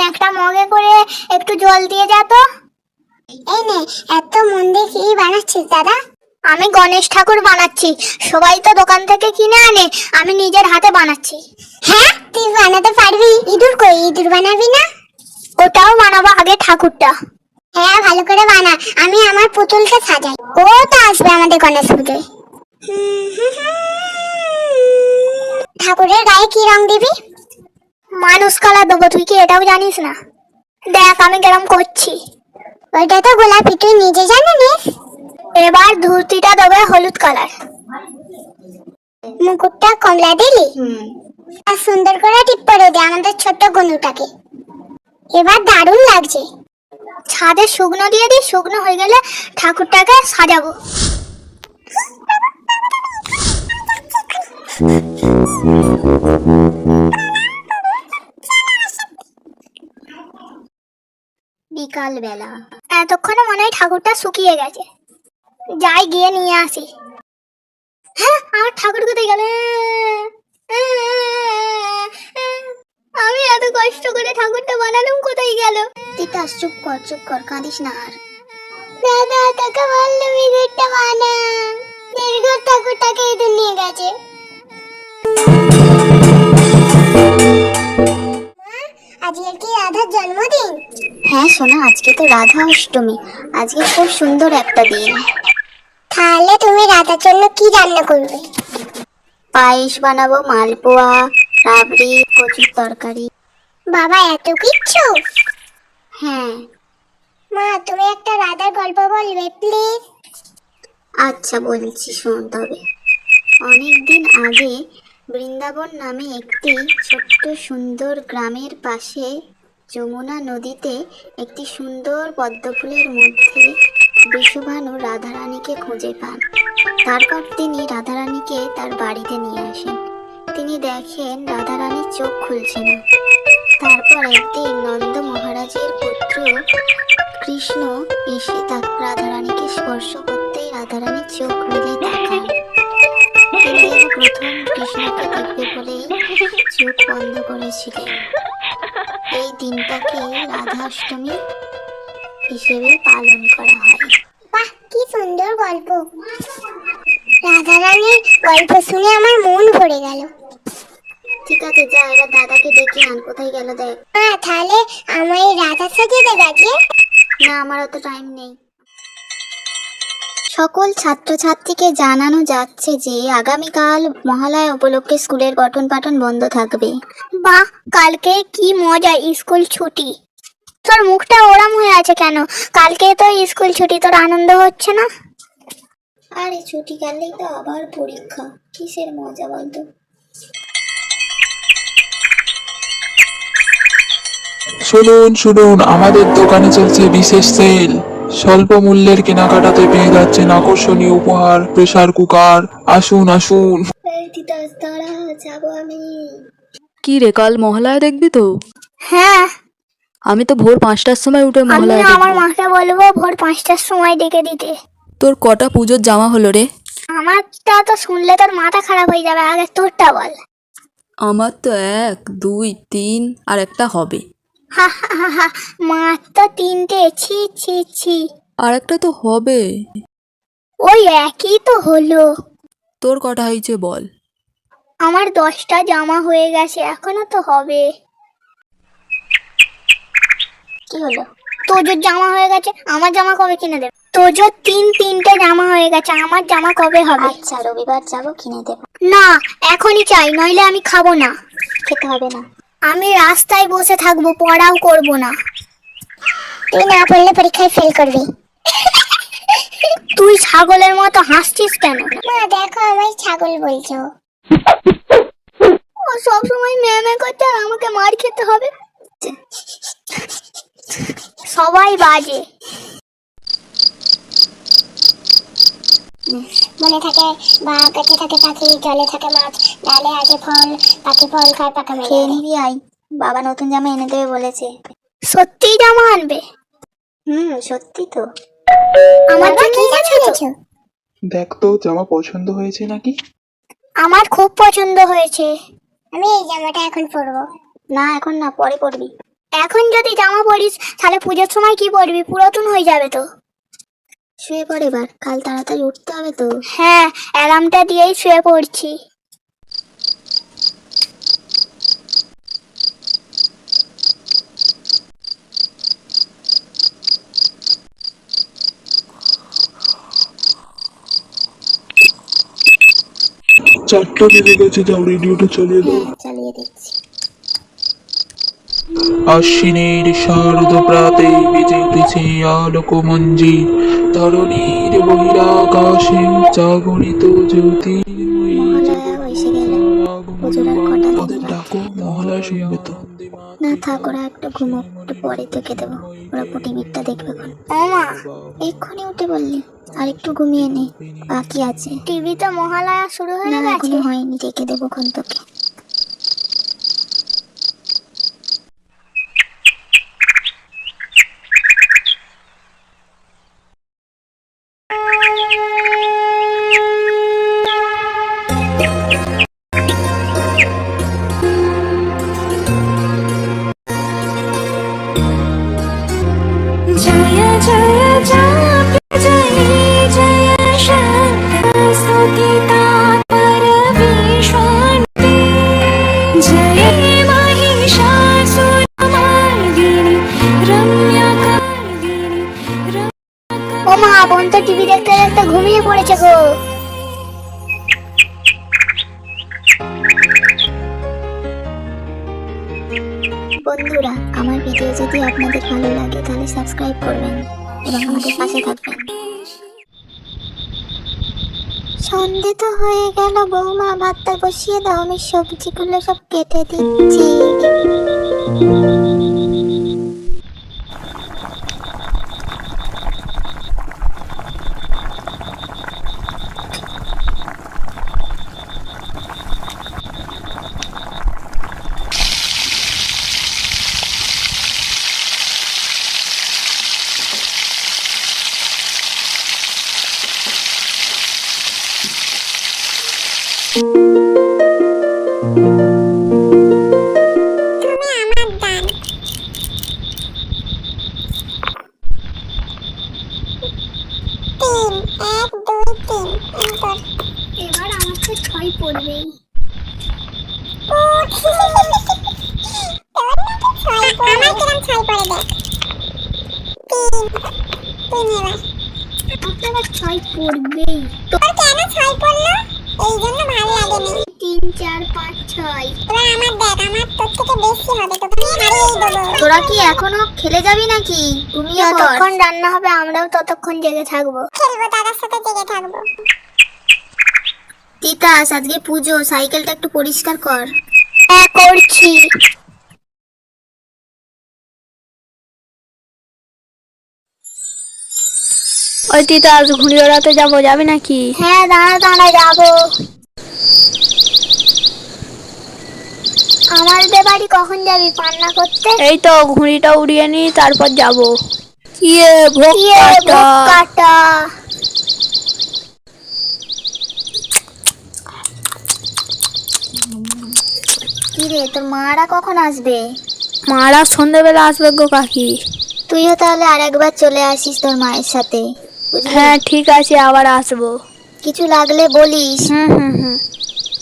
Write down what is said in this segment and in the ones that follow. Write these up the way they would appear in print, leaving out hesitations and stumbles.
একটা মগে করে একটু জল দিয়ে যা তো। এই নে, এত মন দিয়ে কি বানাচ্ছিস দাদা? আমি গণেশ ঠাকুর বানাচ্ছি, সবাই তো দোকান থেকে কিনে আনে, আমি নিজের হাতে বানাচ্ছি। হ্যাঁ, তুই বানাতে পারবি? ইঁদুর কই, ইঁদুর বানাবি না? ওটাও বানাবো, আগে ঠাকুরটা। হ্যাঁ, ভালো করে বানা, আমি আমার পুতুলকে সাজাই। ও তো আসবে আমাদের গণেশ পুজোয়। ঠাকুরের গায়ে কি রং দিবি? মানুষ কালার দেবো, তুই কি এটাও জানিস না? দেখ আমি কেরম করছি। ওইটা তো গোলাপি, তুই নিজে জানিস। এবার ধুতিটা দেবে হলুদ কালার। মুকুটটা কমলা দিলি? আর সুন্দর করে টিপ করে দে আমাদের ছোট্ট গনুটাকে। এবার দারুণ লাগছে। ছাদে শুকনো দিয়ে দিই, শুকনো হয়ে গেলে ঠাকুরটাকে সাজাবো। বিকাল বেলা, এতক্ষণে মনে হয় ঠাকুরটা শুকিয়ে গেছে, যাই গিয়ে নিয়ে আসি। হ্যাঁ, আমার ঠাকুর কোথায় গেল? আমি এত কষ্ট করে ঠাকুরটা বানালাম, কোথায় গেল? তিতাস, চুপ কর, কাঁদিস না আর। দাদা, তোকে বললাম ইঁদুরটা বানা। দীর্ঘ ঠাকুরটাকে ইঁদুর নিয়ে গেছে। আজকে কি রাধার জন্মদিন? হ্যাঁ সোনা, আজকে তো রাধা অষ্টমী, আজকে খুব সুন্দর একটা দিন। তাহলে তুমি রাধার জন্য কি রান্না করবে? পায়েস বানাবো, মালপোয়া, রাবড়ি, কচুর তরকারি। বাবা, এত কিচ্ছু? হ্যাঁ। মা, তুমি একটা রাধার গল্প বলবে প্লিজ? আচ্ছা বলছি, শোন তবে। অনেকদিন আগে বৃন্দাবন নামে একটি ছোট্ট সুন্দর গ্রামের পাশে যমুনা নদীতে একটি সুন্দর পদ্মফুলের মধ্যে বৃষভানু রাধারানীকে খুঁজে পান। তারপর তিনি রাধারানীকে তার বাড়িতে নিয়ে আসেন। তিনি দেখেন রাধারানীর চোখ খুলছে না। তারপর একদিন নন্দ মহারাজের পুত্র কৃষ্ণ এসে রাধারানীকে স্পর্শ করতেই রাধারানীর চোখ মেলে তাকান। তিনি প্রথম কৃষ্ণকে দেখবে বলেই চোখ বন্ধ করেছিলেন। এই দিনটাকে রাধাষ্টমী হিসেবে পালন করা হয়। বাহ, কি সুন্দর গল্প। রাধারানীর গল্প শুনে আমার মন ভরে গেল। ঠিক আছে, যা এবার দাদাকে ডেকে আন, কোথায় গেল দেখ। তাহলে আমায় রাধা সাজিয়ে দেবে আজকে? না, আমার অত টাইম নেই। সকল ছাত্রছাত্রীকে জানানো যাচ্ছে যে আগামীকাল মহালয়া উপলক্ষে স্কুলের পঠন পাঠন বন্ধ থাকবে। বাহ, কালকে কি মজা, স্কুল ছুটি। তোর মুখটা ওরম হয়ে আছে কেন? কালকে তো স্কুল ছুটি, তোর আনন্দ হচ্ছে না? আরে ছুটি গেলেই তো আবার পরীক্ষা, কিসের মজা বলতো? শুনুন, আমাদের দোকানে চলছে বিশেষ সেল। স্বল্প মূল্যের কেনাকাটাতে পেয়ে যাচ্ছেন আকর্ষণীয় উপহার, প্রেসার কুকার। আসুন। দাঁড়া, যাবো আমি। কি রে, কাল মহালয়া দেখবি তো? হ্যাঁ, আমি তো ভোর 5টার সময় উঠে আমি মহালয়া আমার দেখবো। মাকে বলবো ভোর 5টার সময় ডেকে দিতে। তোর কটা পুজোর জামা হলো রে? আমারটা তো শুনলে তোর মাথা খারাপ হয়ে যাবে, আগে তোরটা বল। আমার তো 1, 2, 3 আর একটা হবে। হা হা হা হা, মার তো 3টে, ছি ছি ছি। আর একটা তো হবে। ওই একই তো হলো। তোর কটা হয়েছে বল? আমার 10টা জামা হয়ে গেছে, এখনো তো হবে। কি হলো? তোজোর জামা হয়ে গেছে, আমার জামা কবে কিনে দেবে? তোজোর 3টে জামা হয়ে গেছে, আমার জামা কবে হবে? আচ্ছা, রবিবার যাবো, কিনে দেবো। না, এখনই চাই, নইলে আমি খাবো না। খেতে হবে না, আমি রাস্তায় বসে থাকবো, পড়াও করবো না। তুই না পড়লে পরীক্ষায় ফেল করবি। তুই ছাগলের মতো হাসছিস কেন? মা দেখো, আমায় ছাগল বলছো। ও সবসময় ম্যামে করছে আর আমাকে মার খেতে হবে। সবাই বাজে। মনে থাকে বাঘ, গাছে থাকে পাখি, জলে থাকে মাছ, ডালে আছে ফল, পাখি ফল খায় পাকা মেলে। খেয়ে নিবি আই, বাবা নতুন জামা এনে দেবে বলেছে। সত্যি জামা আনবে? সত্যি তো। আমার কি জামা এনেছো? দেখ তো জামা পছন্দ হয়েছে নাকি? আমার খুব পছন্দ হয়েছে। আমি এই জামাটা এখন পরবো। না, এখন না, পরে পরবি। এখন যদি জামা পরিস তাহলে পুজোর সময় কি পরবি? পুরাতন হয়ে যাবে তো। শুয়ে পড় এবার, কাল তাড়াতাড়ি উঠতে হবে তো। হ্যাঁ, অ্যালার্মটা দিয়েই শুয়ে পড়ছি। চারটা বেজে গেছে, যাও রেডিওটা চালিয়ে দাও। হ্যাঁ, চালিয়ে দিচ্ছি। আশ্বিনের শারদ প্রাতে বেজে উঠেছে আলোকমঞ্জি, ধরণীর বহিরাকাশে জাগরিত জ্যোতির্ময়ী মহালয়া এসে গেল, পুজোর আর কটা দিন ওদের বাকি। ডাকো, মহালয়া শুনবে তো। না থাক, ওরা একটা ঘুমোক, একটু পরে তোকে দেবো। ওরা টিভিটা দেখবে কোন। ও মা, এক্ষুনি উঠে বললি? আর একটু ঘুমিয়ে নে, বাকি আছে। টিভিতে মহালয়া শুরু হয়ে গেছে? এখনো হয়নি, রেখে দেবো কোন তোকে। जय जय जाप्य जय जय शङ्कर स्तुतितात्पर विश्वान्ते जय महिषासुरमर्दिनि रम्यकर्दिनि ও মা, বোন তো টিভি দেখতে দেখতে ঘুমিয়ে পড়েছে গো। বন্ধুরা, আমার ভিডিও যদি আপনাদের ভালো লাগে তাহলে সাবস্ক্রাইব করবেন এবং আমাদের পাশে থাকবেন। সন্ধে তো হয়ে গেল বৌমা, ভাতটা বসিয়ে দাও, আমি সবজিগুলো সব কেটে দিচ্ছি। তুমি আমার দান। 3 1 2 3 এন্টার। এবার আমার তো 6 পড়বেই। আমার কিরম ছাই পড়ে দেখ। 3 তুই নেবা। আপনারা 6 পড়বেই। তোর কেন ছাই পড়লো? এই জন্য ভালো লাগেনি। 3 4 5 6। এবার আমার দেখ, আমার তোর থেকে বেশি হবে, তোকে আমি হারিয়েই দেবো। তোরা কি এখনো খেলে যাবি নাকি? ঘুমিয়ে পড়। যতক্ষণ রান্না হবে আমরাও ততক্ষণ জেগে থাকবো। খেলবো, দাদার সাথে জেগে থাকবো। তিতাস, আজকে পুজো, সাইকেলটা একটু পরিষ্কার কর। হ্যাঁ, করছি। ওই তিতাস, ঘুড়ি ওড়াতে যাবো, যাবি নাকি? হ্যাঁ, দাঁড়া দাঁড়া যাবো। আমাদের বাড়ি কখন যাবি পান্না করতে? এই তো ঘুড়িটা উড়িয়ে নি, তারপর যাবো। ইয়ে ভোগ ইয়ে, কাটা। ভোগ কাটা। কি রে, তোর মারা কখন আসবে? মারা সন্ধ্যেবেলা আসবে গো কাকি। তুইও তাহলে আরেকবার চলে আসিস তোর মায়ের সাথে, বুঝলি? হ্যাঁ ঠিক আছে, আবার আসবো। কিছু লাগলে বলিস। হুম।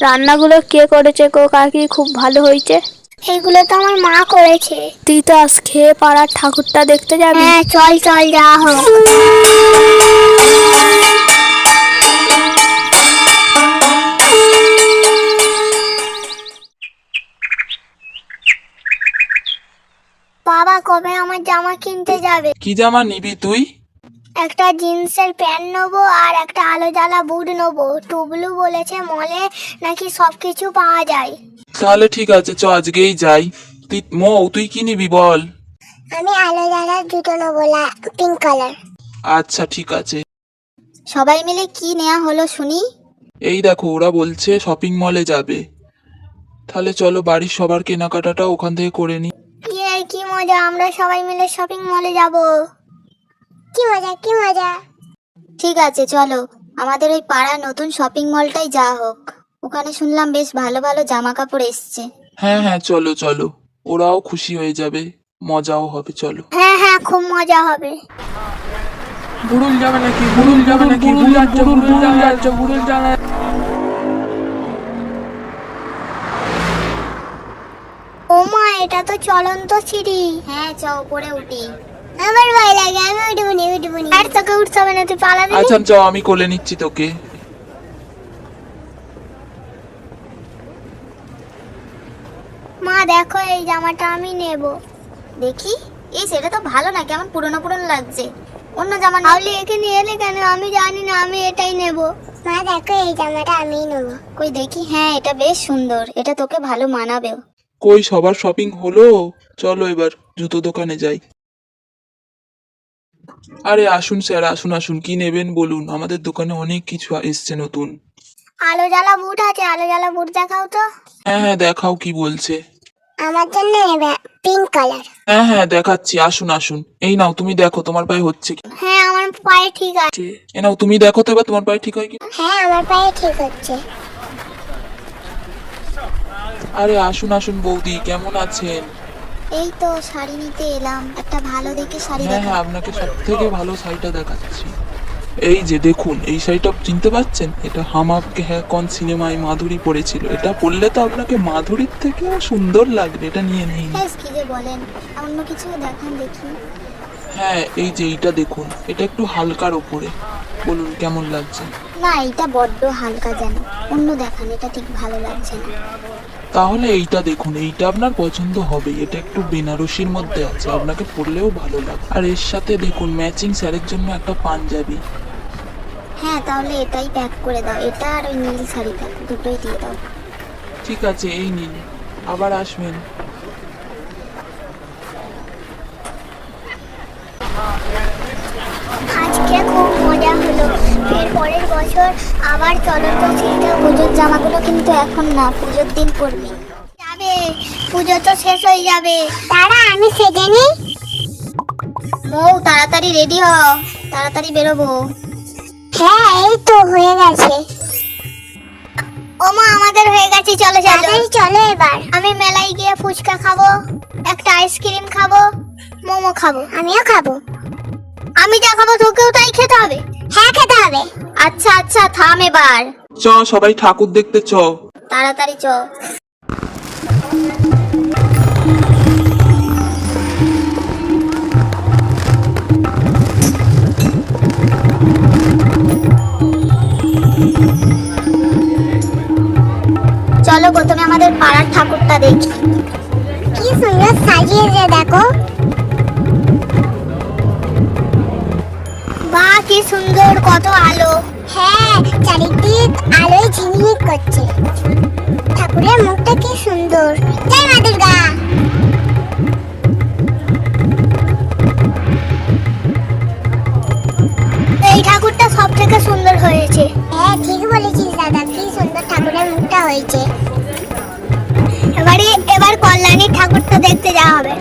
রান্নাগুলো কে করেছে গো কাকি? খুব ভালো হয়েছে। এগুলো তো আমার মা করেছে। তিতাস, খেয়ে পাড়ার ঠাকুরটা দেখতে যাবি? হ্যাঁ, চল চল, যা হোক। বাবা কবে আমার জামা কিনতে যাবে? কি জামা নিবি তুই? একটা জিন্সের প্যান্ট নেবো আর একটা আলো জ্বালা বুট নেবো। টুবলু বলেছে মলে নাকি সবকিছু পাওয়া যায়। তাহলে ঠিক আছে, চ আজকেই যাই। তুই কি নিবি বল? আমি আলো জ্বালার জুতো নেবো, পিঙ্ক কালার। আচ্ছা ঠিক আছে। সবাই মিলে কি নেওয়া হলো শুনি? এই দেখো, ওরা বলছে শপিং মলে যাবে। তাহলে চলো, বাড়ির সবার কেনাকাটাটা ওখান থেকে করে নি। ইয়ে, কি মজা, আমরা সবাই মিলে শপিং মলে যাব। কি মজা, কি মজা। ঠিক আছে চলো, আমাদের ওই পাড়ার নতুন শপিং মলটাই যা হোক। ওখানে শুনলাম বেশ ভালো ভালো জামা কাপড় এসছে। হ্যাঁ চলো চলো, ওরাও খুশি হয়ে যাবে। মজাও হবে, চলো। হ্যাঁ হ্যাঁ, খুব মজা হবে। বুড়ুল যাবে নাকি? বুড়ুল যাবে নাকি? বুড়ুল যাচ্ছে, বুড়ুল যাচ্ছে, বুড়ুল যাবে। ও মা, এটা তো চলন্ত সিঁড়ি। হ্যাঁ, চ উপরে উঠি। আমার ভয় লাগে, আমি উঠবনি। আর তোকে উঠতে হবে না, তুই পালাবি। আচ্ছা চ, আমি কোলে নিচ্ছি তোকে। মা দেখো, এই জামাটা আমি নেব। দেখি, এই সেটা তো ভালো না, কেমন পুরনো পুরনো লাগছে। অন্য জামা নাহলে এখানে এলে কেন? আমি জানি না, আমি এটাই নেব। মা দেখো, এই জামাটা আমিই নেবো। কই দেখি। হ্যাঁ, এটা বেশ সুন্দর, এটা তোকে ভালো মানাবেও। কই সবার শপিং হলো? চলো এবার জুতো দোকানে যাই। আরে আসুন স্যার, আসুন আসুন, কি নেবেন বলুন, আমাদের দোকানে অনেক কিছু এসছে নতুন। আলো জ্বালা বুট আছে, আলো জ্বালা বুট দেখাও তো। হ্যাঁ হ্যাঁ, দেখাও, কি বলছে? আমার জন্য নেবে পিঙ্ক কালার। হ্যাঁ হ্যাঁ, দেখাচ্ছি, আসুন আসুন। এই নাও, তুমি দেখো তোমার পায়ে হচ্ছে কি। হ্যাঁ, আমার পায়ে ঠিক আছে। এ নাও, তুমি দেখো তো এবার তোমার পায়ে ঠিক হয় কি। হ্যাঁ, আমার পায়ে ঠিক হচ্ছে। আরে আসুন আসুন বৌদি, কেমন আছেন? এই তো শাড়ি নিতে এলাম, একটা ভালো দেখে শাড়ি হ্যাঁ দেখা। হ্যাঁ, আপনাকে সব থেকে ভালো শাড়িটা দেখাচ্ছি। এই যে দেখুন, এই শাড়িটা চিনতে পারছেন? এটা হাম আপকে হ্যায় কন সিনেমায় মাধুরী পরেছিল। এটা পরলে তো আপনাকে মাধুরীর থেকেও সুন্দর লাগবে, এটা নিয়ে নিন। হ্যাঁ, কি যে বলেন, অন্য কিছু দেখান দেখি। হ্যাঁ, এই যে এইটা দেখুন, এটা একটু হালকার ওপরে, বলুন কেমন লাগছে? না, এটা বড্ড হালকা যেন, অন্য দেখান, এটা ঠিক ভালো লাগছে না। তাহলে এইটা দেখুন, এইটা আপনার পছন্দ হবে। এটা একটু বেনারসির মধ্যে আছে, আপনাকে পরলেও ভালো লাগবে। আর এর সাথে দেখুন ম্যাচিং স্যারের জন্য একটা পাঞ্জাবি। হ্যাঁ, তাহলে এটাই প্যাক করে দাও, এটা আর ওই নীল শাড়িটা দুটোই দিয়ে দাও। ঠিক আছে, এই নিন, আবার আসবেন। আজকে খুব মজা হলো। এর পরের বছর আবার চলন্ত সিঁড়িটা। পুজোর জামাগুলো কিন্তু এখন না, পুজোর দিন পরবি। যাবে, পুজো তো শেষ হয়ে যাবে। দাঁড়া, আমি সেজে নিই। বউ তাড়াতাড়ি রেডি হ, তাড়াতাড়ি বেরোবো। হ্যাঁ, এই তো হয়ে গেছে। ও মা, আমাদের হয়ে গেছে, চলো চলো। তাড়াতাড়ি চলো এবার। আমি মেলায় গিয়ে ফুচকা খাবো, একটা আইসক্রিম খাবো, মোমো খাবো। আমিও খাবো। আমি যা খাবো তোকেও তাই খেতে হবে। হ্যাঁ, খেতে হবে। আচ্ছা আচ্ছা, থাম এবার। চ, সবাই ঠাকুর দেখতে চ। তাড়াতাড়ি চ। চলো প্রথমে আমাদের পাড়ার ঠাকুরটা দেখি। কি সুন্দর সাজিয়েছে দেখো। বাহ, কি সুন্দর, কত আলো। হ্যাঁ, চারিদিক আলোয় ঝিকমিক করছে। ঠাকুরের মুখটা কি সুন্দর। জয় মা দুর্গা। এই ঠাকুরটা সব থেকে সুন্দর হয়েছে। হ্যাঁ, ঠিক বলেছিস দাদা, কি সুন্দর ঠাকুরের মুখটা হয়েছে। এবার কল্যাণীর ঠাকুরটা দেখতে যাওয়া হবে।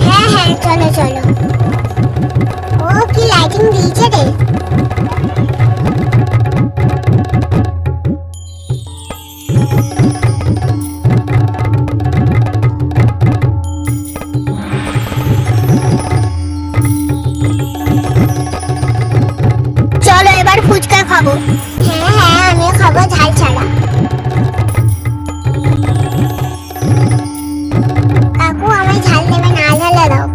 হ্যাঁ হ্যাঁ, চলো চলো। ও কি লাইটিং দিয়েছে রে। চলো এবার ফুচকা খাবো। হ্যাঁ হ্যাঁ, আমিও খাবো ঝাল ছাড়া। কাকু, আমায় ঝাল দেবে না, ঝালে দাও।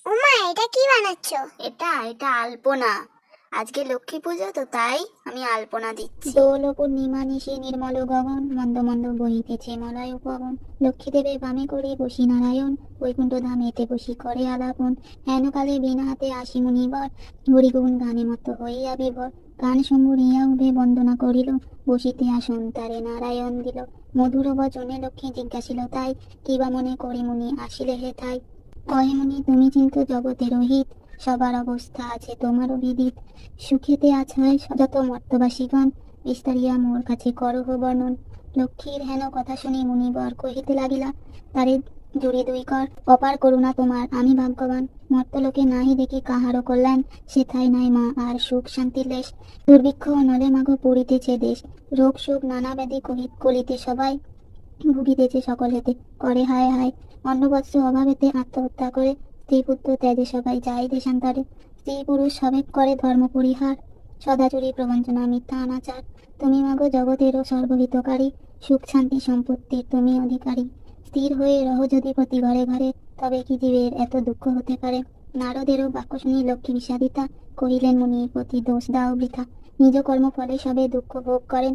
উমা, এটা কি বানাচ্ছো? এটা এটা আলপনা। আজকে লক্ষ্মী পুজো তো, তাই আমি আলপনা দিচ্ছি। দোল পূর্ণিমা নিশি নির্মল গগন, মন্দ মন্দ বহিতেছে মলয় পবন। লক্ষ্মী দেবে বামে করে বসি নারায়ণ, বৈকুণ্ঠ ধামেতে বসি করে আলাপন। হেন কালে বিনা হাতে আসি মুনিবর, হরিগুণ গানে মত হইয়া বিভোর। গান সম্বরিয়া উঠে বন্দনা করিল, বসিতে আসন তারে নারায়ণ দিল। মধুর বচনে লক্ষ্মী জিজ্ঞাসিল তাই, কিবা মনে করি মুনি আসিলে হে ঠাই। কহে মুনি তুমি চিন্ত জগতের রহিত, সবার অবস্থা আছে তোমারও বিদিত। সুখেতে আছায় যত মর্তবাসীগণ, বিস্তারিয়া মোর কাছে করহ বর্ণন। লক্ষ্মীর হেন কথা শুনি মুনিবর কহিতে লাগিলা, তারে জুড়ি দুই কর, অপার করুণা তোমার আমি ভাগ্যবান। মর্তলোকে নাহি দেখি কাহারও কল্যাণ, সেথায় নাই মা আর সুখ শান্তির লেশ। দুর্ভিক্ষ নলে মাগো পড়িতেছে দেশ, রোগ শোক নানা ব্যাধি কলিতে সবাই ভুগিতেছে সকল হেতে, করে হায় হায়। অন্নবস্ত্র অভাবেতে আত্মহত্যা করে, স্ত্রী পুত্র ত্যাজে সবাই যায় দেশান্তরে। স্ত্রী পুরুষ সবে করে ধর্ম পরিহার, সদাচুরি প্রবঞ্চনা মিথ্যা অনাচার। তুমি মাগো জগতেরও সর্বহিতকারী, সুখ শান্তি সম্পত্তির তুমি অধিকারী। স্থির হয়ে রহ যদি প্রতি ঘরে ঘরে, তবে কি জীবের এত দুঃখ হতে পারে। নারদেরও বাক্য শুনি লক্ষ্মী বিষাদিতা, কহিলেন মুনির প্রতি দোষ দাও বৃথা। নিজ কর্ম ফলে সবে দুঃখ ভোগ করেন,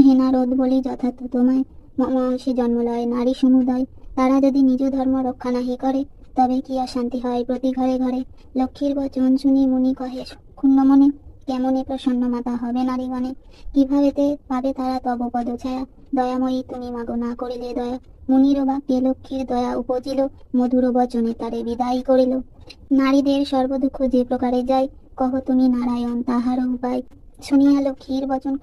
হে নারদ বলি যথার্থ তোমায়। মমংসে জন্ম লয় নারী সমুদায়, তারা যদি নিজ ধর্ম রক্ষা নাহি করে, তবে কি অশান্তি হয় প্রতি ঘরে ঘরে। লক্ষ্মীর বচন শুনি মুনি কহে ক্ষুণ্ণ মনে, কেমনে প্রসন্ন মাতা হবে নারীগণে। কিভাবেতে পাবে তারা তব পদ ছায়া, দয়াময়ী তুমি মাগো না করিলে দয়া। মুনির বাক্যে লক্ষ্মীর দয়া উপজিল, মধুর বচনে তারে বিদায় করিল। নারীদের সর্বদুঃখ যে প্রকারে যায়, কহ তুমি নারায়ণ তাহার উপায়। শুনিয়া লক্ষ্মীর বচন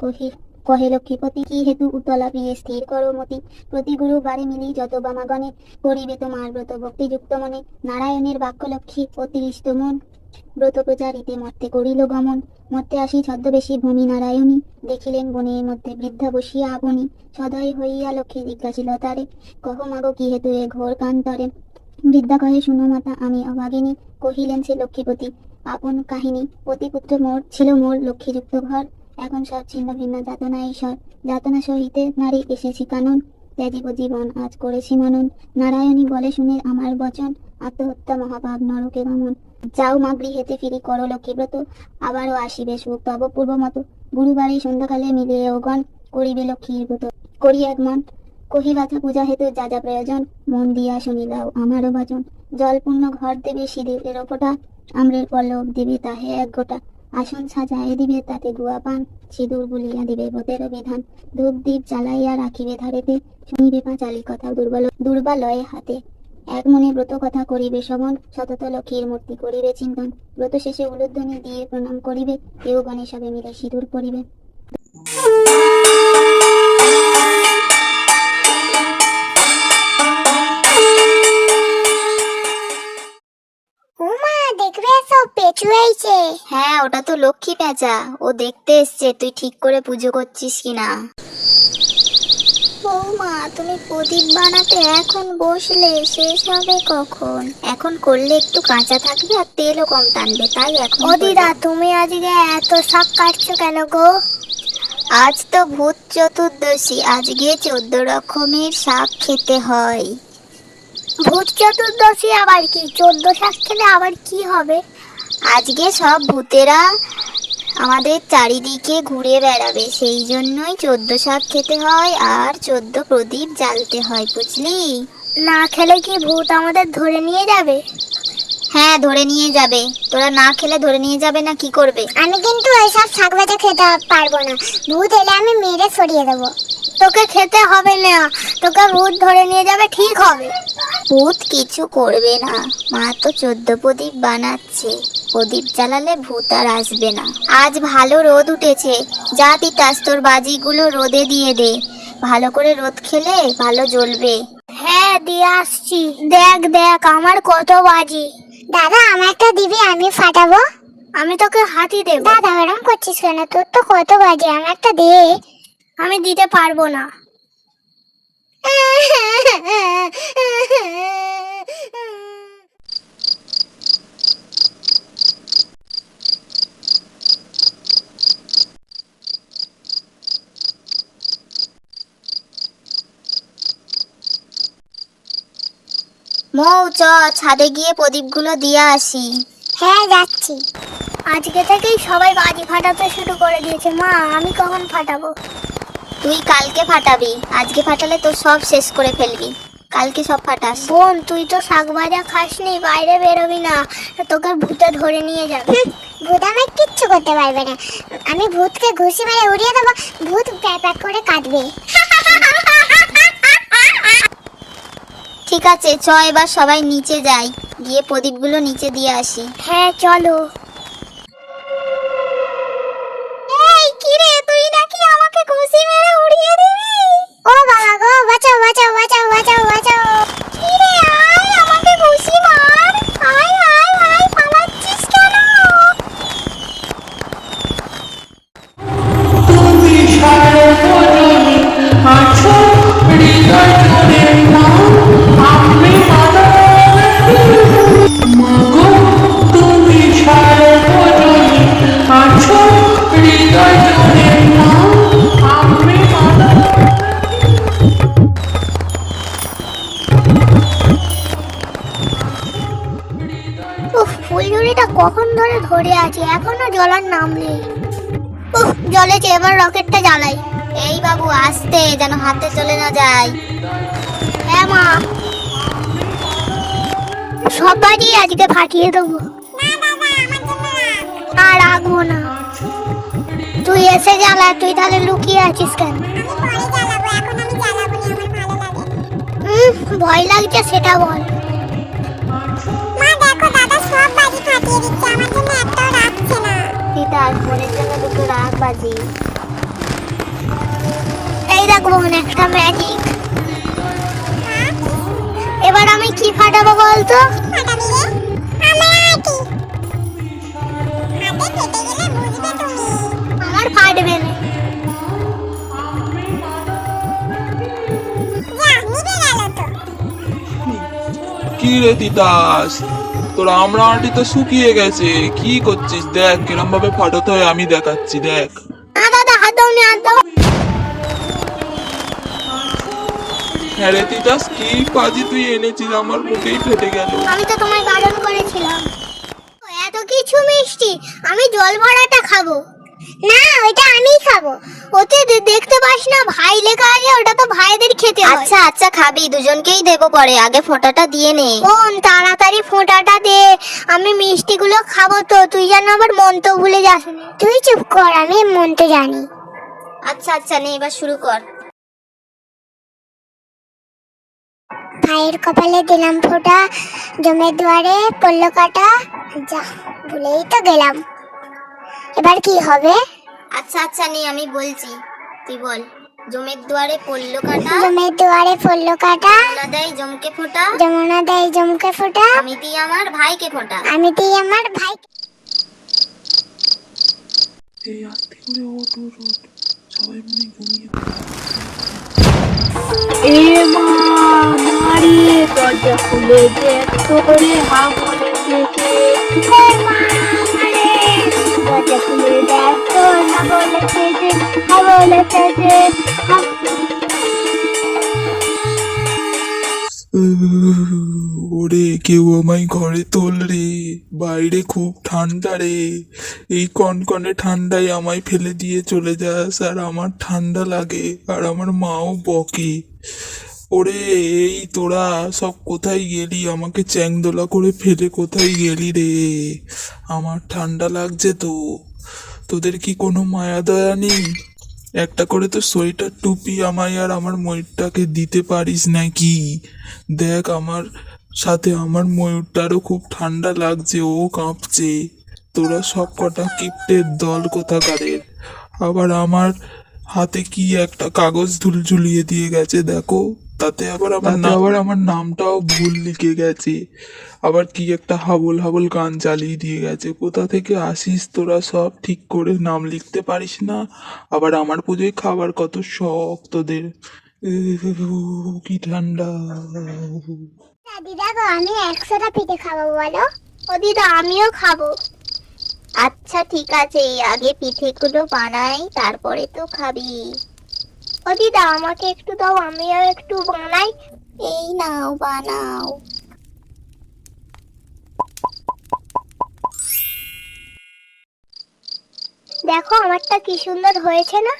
কহে লক্ষ্মীপতি, কি হেতু উতলা প্রিয়ে স্থির করো মতি। প্রতি গুরু বারে মিলি যত বামাগণে, করিবে তোমার ব্রত ভক্তিযুক্ত মনে। নারায়ণের বাক্য লক্ষ্মী অতিরিষ্ট মন, ব্রত প্রচারিতে মর্তে করিল গমন। মর্তে আসি ছদ্মবেশী ভূমি নারায়ণী, দেখিলেন বনের মধ্যে বৃদ্ধা বসিয়া আপনি। সদয় হইয়া লক্ষ্মী জিজ্ঞাসিল তারে, কহ মাগো কি হেতু এ ঘোর কান্তরে। বৃদ্ধা কহে শুনো মাতা আমি অভাগিনী, কহিলেন সে লক্ষ্মীপতি আপন কাহিনী। পতিপুত্র মোর ছিল মোর লক্ষ্মীযুক্ত ঘর, এখন সব ছিন্ন ভিন্ন যাতনা ঈশ্বর। যাতনা সহিতে নারী এসেছি কানন, ত্যাজিব জীবন আজ করেছি মনন। নারায়ণী বলে শুনে আমার বচন, আত্মহত্যা মহাপাপ নরকে গমন। যাও মা গৃহেতে ফিরি করো লক্ষ্মীব্রত, আবারও আসিবে সুখ তব পূর্ব মতো। গুরুবারে সন্ধ্যাকালে মিলে অগণ, করিবে লক্ষ্মীর ব্রত করি এক মন। কহিবাচা পূজা হেতু যা যা প্রয়োজন, মন দিয়া শুনিলাও আমারও বচন। জলপূর্ণ ঘর দেবে সিঁদুরের ফোঁটা, আম্রের পল্লব দিবে তাহে এক গোটা। আসন সাজায় দিবে তাতে গুয়া পান, সিঁদুর বুলিয়া দিবে ব্রতেরও বিধান। ধূপ দ্বীপ জ্বালাইয়া রাখিবে ধারেতে, শুনিবে পাঁচালি কথা দুর্বালয়ে হাতে। এক মনে ব্রত কথা করিবে শ্রবণ, সতত লক্ষ্মীর মূর্তি করিবে চিন্তন। ব্রত শেষে উলুধ্বনি দিয়ে প্রণাম করিবে, কেউ গণে সবে মিলে সিঁদুর পরিবে। উমা দেখবে সব পেঁচু হয়েছে। হ্যাঁ, ওটা তো লক্ষ্মী পেঁচা, ও দেখতে এসছে তুই ঠিক করে পুজো করছিস কিনা। বৌমা তুমি প্রদীপ বানাতে এখন বসলে, শেষ হবে কখন? এখন করলে একটু কাঁচা থাকবে আর তেলও কম টানবে, তাই এখন ও দিদা তুমি আজকে এত শাক কাটছো কেন গো? আজ তো ভূত চতুর্দশী, আজকে 14 রকমের শাক খেতে হয়। ভূত চতুর্দশী আবার কি? 14 শাক খেলে আবার কি হবে? আজকে সব ভূতেরা আমাদের চারিদিকে ঘুরে বেড়াবে, সেই জন্যই 14 শাক খেতে হয় আর 14 প্রদীপ জ্বালতে হয়, বুঝলি? না খেলে কি ভূত আমাদের ধরে নিয়ে যাবে? হ্যাঁ ধরে নিয়ে যাবে, তোরা না খেলে ধরে নিয়ে যাবে না কি করবে? আমি কিন্তু ওইসব শাক ভাজা খেতে পারবো না, ভূত এলে আমি মেরে সরিয়ে দেবো। তোকে খেতে হবে না, তোকে ভূত ধরে নিয়ে যাবে, ঠিক হবে? ভূত কিছু করবে না, মা তো 14 প্রদীপ বানাচ্ছে, প্রদীপ জ্বালালে ভূত আর আসবে না। আজ ভালো রোদ উঠেছে, যা তিতাস তোর বাজিগুলো রোদে দিয়ে দে, ভালো করে রোদ খেলে ভালো জ্বলবে। হ্যাঁ দিয়ে আসছি। দেখ দেখ আমার কত বাজি। দাদা আমার একটা দিবি, আমি ফাটাবো। আমি তোকে হাতি দেব। দাদা এরকম করছিস কেন? তোর তো কত বাজি, আমার একটা দে। আমি দিতে পারবো না। মৌ চ ছাদে গিয়ে প্রদীপগুলো দিয়ে আসি। হ্যাঁ যাচ্ছি। আজকে থেকেই সবাই বাজি ফাটাতে শুরু করে দিয়েছে, মা আমি কখন ফাটাবো? তুই কালকে ফাটাবি, আজকে ফাটালে তো সব শেষ করে ফেলবি, কালকে সব ফাটাস। বোন তুই তো শাক ভাজা খাসনি, বাইরে বেরোবি না, তোকে ভূতে ধরে নিয়ে যাবে। ভূত আমায় কিচ্ছু করতে পারবে না, আমি ভূতকে ঘুষি মেরে উড়িয়ে দেবো, ভূত প্যাক প্যাক করে কাঁদবে। ঠিক আছে চ এবার সবাই নিচে যাই। গিয়ে প্রদীপগুলো নিচে দিয়ে আসি। হ্যাঁ চলো। এই কি রে, তুই নাকি আমাকে ঘুষি মেরে উড়িয়ে দিবি? ও বাবা গো, বাঁচাও বাঁচাও বাঁচাও বাঁচাও বাঁচাও। কি রে, আয় আমাকে ঘুষি মার। আয় আয় আয়, পালাচ্ছিস কেন? উফ, ফুলঝুরিটা কখন ধরে ধরে আছে, এখনো জ্বলার নাম নেই। উফ, জ্বলেছে, এবার রকেটটা জ্বালাই। এই বাবু আস্তে, যেন হাতে চলে না যায়। হ্যাঁ মা, সব বাজি আজকে ফাটিয়ে দেবো। না রাখবো না, তুই এসে জ্বালা। তুই তাহলে লুকিয়ে আছিস কেন? ভয় লাগছে সেটা বল। তিতাস, বোনের জন্য দুটো রাখ বাজি। এই দেখ বোন, একটা ম্যাজিক। এবার আমি কি ফাটাবো বলতো? আমার ফাটবে না। কি রে তিতাস, তোর আমড়াটি তো শুকিয়ে গেছে, কি করছিস? দেখ কিরম ভাবে ফাটাতে হয়, আমি দেখাচ্ছি, দেখ। না দাদা, হাত দাও নি, হাত দাও। হ্যাঁ রে তিতাস, কি বাজি তুই এনেছিস, আমার মুখেই ফেটে গেল। আমি তো তোমায় বারণ করেছিলাম। এত কিছু মিষ্টি, আমি জল ভরাটা খাবো না, ওইটা আমিই খাবো। ওতে দেখতে পাস না ভাই লেখা আছে, ওটা তো ভাইদের খেতে হয়। আচ্ছা আচ্ছা, খাবি, দুজনকেই দেবো পরে, আগে ফোঁটাটা দিয়ে নে। বোন তাড়াতাড়ি ফোঁটাটা দে, আমি মিষ্টিগুলো খাবো তো। তুই যেন আবার মন্ত্র ভুলে যাস। তুই চুপ কর, আমি মন্ত্র জানি। আচ্ছা আচ্ছা, নে এবার শুরু কর। ভাইয়ের কপালে দিলাম ফোঁটা, জমের দুয়ারে পড়লো কাটা। যা, ভুলেই তো গেলাম। এবার কি হবে? আচ্ছা আচ্ছা, নে আমি বলছি, তুই বল। জমের দুয়ারে পড়লো কাটা, জমের দুয়ারে পড়লো কাটা, যমুনা দেয় জমকে ফোঁটা, যমুনা দেয় জমকে ফোঁটা, আমি দিই আমার ভাইকে ফোঁটা। আমি দিই আমার ভাই। এই আস্তে করে ওঠ ওঠ ওঠ, সবাই মনে হয় ঘুমিয়ে এ মা, মারিয়ে দরজা খুলে দেখ তোরে হা বলেছে। দরজা খুলে দেখ, তোর না বলেছে যে, হা বলেছে যে, ওরে কেউ আমায় ঘরে তোল রে, বাইরে খুব ঠান্ডা রে, এই কনকনে ঠান্ডায় আমায় ফেলে দিয়ে চলে যাস, আর আমার ঠান্ডা লাগে, আর আমার মাও বকে। ওরে এই তোরা সব কোথায় গেলি, আমাকে চ্যাংদোলা করে ফেলে কোথায় গেলি রে? আমার ঠান্ডা লাগছে তো, তোদের কি কোনো মায়া দয়া নেই? একটা করে তো সোয়েটার টুপি আমায় আর আমার ময়ূরটাকে দিতে পারিস নাকি? দেখ আমার সাথে আমার ময়ূরটারও খুব ঠান্ডা লাগছে, ও কাঁপছে। তোরা সব কটা কিপ্টের দল কোথাকারের। আবার আমার হাতে কি একটা কাগজ ঝুলিয়ে দিয়ে গেছে দেখো, তাতে আবার আমার নামটাও ভুল লিখে গেছে। আবার কি একটা হাবল হাবল গান চালিয়ে দিয়ে গেছে। কোথা থেকে আসিস তোরা সব, ঠিক করে নাম লিখতে পারিস না? আবার আমার পুজোয় খাবার কত শখ তোদের। কি ঠান্ডা। দিদা গো, আমি 100টা পিঠে খাবো বলো। ও দিদা, আমিও খাবো। আচ্ছা ঠিক আছে, আগে পিঠেগুলো বানাই, তারপরে তো খাবি। ও দিদা, আমাকে একটু দাও, আমিও একটু বানাই। এই নাও, বানাও। দেখো আমারটা কি সুন্দর হয়েছে না?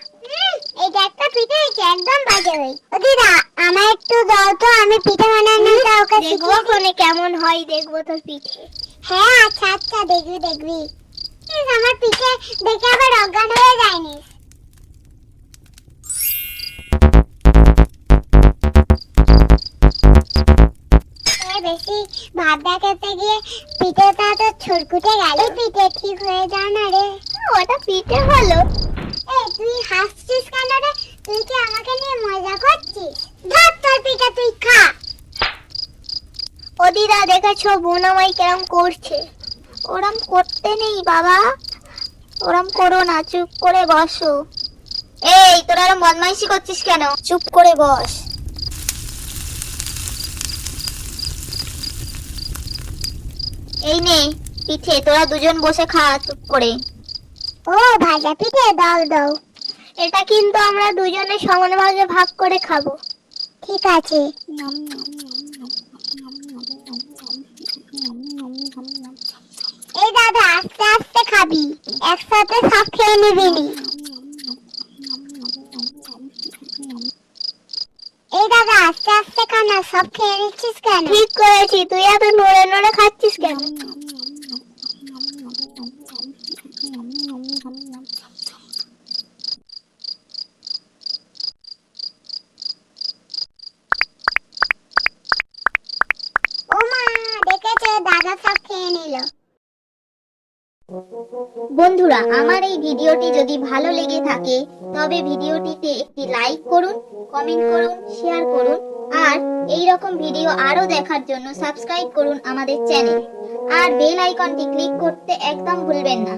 এইটা একটা পিঠে হয়েছে, একদম বাজে হয়ে। ও দিদা, আমার একটু দাও তো, আমি পিঠে বানানোটা ওকে দেখবো কোনে কেমন হয়, দেখবো তোর পিঠে। হ্যাঁ আচ্ছা আচ্ছা, দেখবি দেখবি। আমার পিঠে দেখে আবার অজ্ঞান হয়ে যায়নি। বেশি ভাত দেখাতে গিয়ে পিঠেটা তো ছুটকুটে গেল। পিঠে ঠিক হয়ে যায় না রে। ওটা পিঠে হলো। এই তুই হাসছিস কেন রে? তুই কি আমাকে নিয়ে মজা করছিস? ধর তোর পিঠে তুই খা। ও দিদা দেখেছো বোন আমায় কেরম করছে? ওরম করতে নেই বাবা, ওরম করো না, চুপ করে বসো। এই তোরা এরম বদমাইশি করছিস কেন? চুপ করে বস। এই নে পিঠে, তোরা দুজন বসে খা চুপ করে। ও ভাজা পিঠে দাও দাও। এটা কিন্তু আমরা দুজনে সমান ভাগে ভাগ করে খাবো। ঠিক আছে। এই দাদা আস্তে আস্তে খাবি, একসাথে সব খেয়ে নিবি নি। এই দাদা আস্তে আস্তে খা না, সব খেয়ে নিচ্ছিস কেন? ঠিক করেছি, তুই এত নড়ে নড়ে খাচ্ছিস কেন? ও মা, দেখেছো দাদা সব খেয়ে নিল। বন্ধুরা, আমার এই ভিডিওটি যদি ভালো লেগে থাকে তবে ভিডিওটিতে একটি লাইক করুন, কমেন্ট করুন, শেয়ার করুন আর এই রকম ভিডিও আরো দেখার জন্য সাবস্ক্রাইব করুন আমাদের চ্যানেল আর বেল আইকনটি ক্লিক করতে একদম ভুলবেন না।